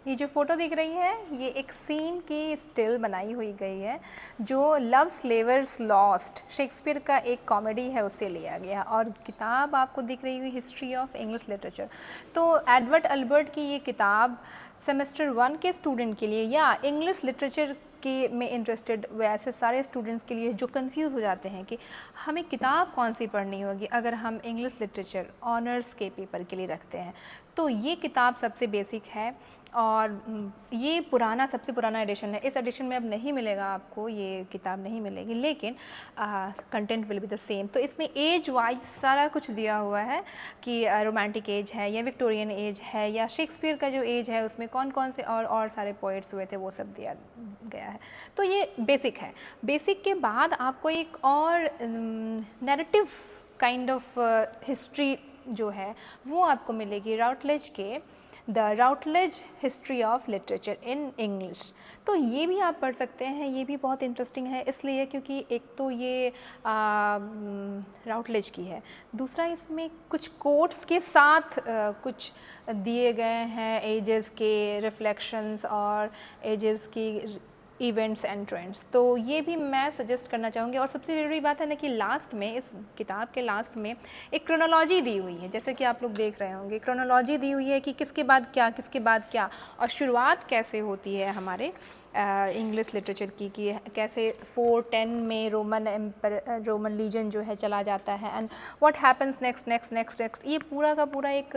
ये जो फ़ोटो दिख रही है ये एक सीन की स्टिल बनाई हुई गई है जो लव स्लेवर्स लॉस्ट शेक्सपियर का एक कॉमेडी है उससे लिया गया, और किताब आपको दिख रही हुई हिस्ट्री ऑफ इंग्लिश लिटरेचर। तो एडवर्ड अल्बर्ट की ये किताब सेमेस्टर 1 के स्टूडेंट के लिए या इंग्लिश लिटरेचर के में इंटरेस्टेड वैसे सारे स्टूडेंट्स के लिए जो कंफ्यूज हो जाते हैं कि हमें किताब कौन सी पढ़नी होगी अगर हम इंग्लिश लिटरेचर ऑनर्स के पेपर के लिए रखते हैं, तो ये किताब सबसे बेसिक है। और ये पुराना सबसे पुराना एडिशन है, इस एडिशन में अब नहीं मिलेगा आपको, ये किताब नहीं मिलेगी, लेकिन content will be the same. तो इसमें एज वाइज सारा कुछ दिया हुआ है कि रोमांटिक एज है या विक्टोरियन एज है या शेक्सपियर का जो एज है उसमें कौन कौन से और सारे पोइट्स हुए थे वो सब दिया गया है। तो ये बेसिक है। बेसिक के बाद आपको एक और नैरेटिव काइंड ऑफ हिस्ट्री जो है वो आपको मिलेगी राउटलेज के the Routledge history of literature in English. तो ये भी आप पढ़ सकते हैं, ये भी बहुत इंटरेस्टिंग है इसलिए क्योंकि एक तो ये राउटलेज की है, दूसरा इसमें कुछ कोट्स के साथ कुछ दिए गए हैं एजेस के रिफ्लेक्शंस और एजेस की इवेंट्स एंड ट्रेंड्स। तो ये भी मैं सजेस्ट करना चाहूँगी। और सबसे ज़रूरी बात है ना कि लास्ट में, इस किताब के लास्ट में एक क्रोनोलॉजी दी हुई है, जैसे कि आप लोग देख रहे होंगे क्रोनोलॉजी दी हुई है कि किसके बाद क्या, किसके बाद क्या, और शुरुआत कैसे होती है हमारे इंग्लिश लिटरेचर की कि कैसे 410 में रोमन लीजन जो है चला जाता है and what happens next next next next, ये पूरा का पूरा एक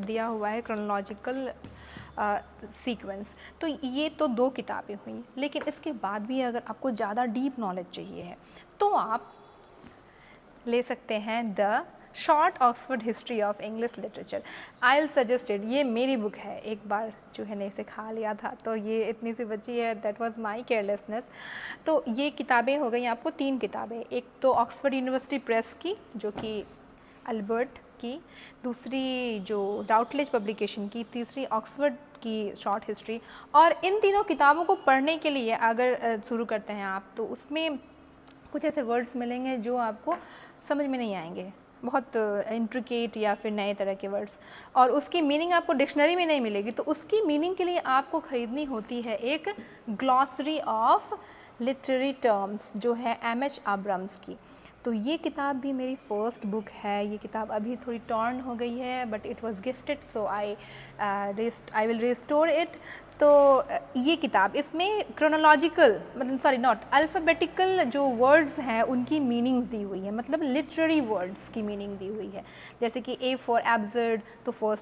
दिया हुआ है क्रोनोलॉजिकल सीक्वेंस। तो ये तो 2 किताबें हुई, लेकिन इसके बाद भी अगर आपको ज़्यादा डीप नॉलेज चाहिए है तो आप ले सकते हैं the short Oxford history of English literature. I will suggested, ये मेरी बुक है, एक बार चूहे ने इसे खा लिया था तो ये इतनी सी बची है, दैट वाज माय केयरलेसनेस। तो ये किताबें हो गई आपको 3 किताबें, एक तो ऑक्सफोर्ड यूनिवर्सिटी प्रेस की जो कि अल्बर्ट की, दूसरी जो राउटलेज पब्लिकेशन की, तीसरी ऑक्सफोर्ड की शॉर्ट हिस्ट्री। और इन तीनों किताबों को पढ़ने के लिए अगर शुरू करते हैं आप तो उसमें कुछ ऐसे वर्ड्स मिलेंगे जो आपको समझ में नहीं आएंगे, बहुत इंट्रिकेट या फिर नए तरह के वर्ड्स, और उसकी मीनिंग आपको डिक्शनरी में नहीं मिलेगी। तो उसकी मीनिंग के लिए आपको ख़रीदनी होती है एक ग्लॉसरी ऑफ लिटरेरी टर्म्स जो है एम.एच. आब्राम्स की। तो ये किताब भी मेरी फर्स्ट बुक है। ये किताब अभी थोड़ी टॉर्न हो गई है but it was gifted so I will restore it. तो ये किताब, इसमें क्रोनोलॉजिकल मतलब सॉरी नॉट अल्फ़ाबेटिकल जो वर्ड्स हैं उनकी मीनिंग्स दी हुई है, मतलब लिटरेरी वर्ड्स की मीनिंग दी हुई है। जैसे कि ए फॉर एब्सर्ड, तो फर्स्ट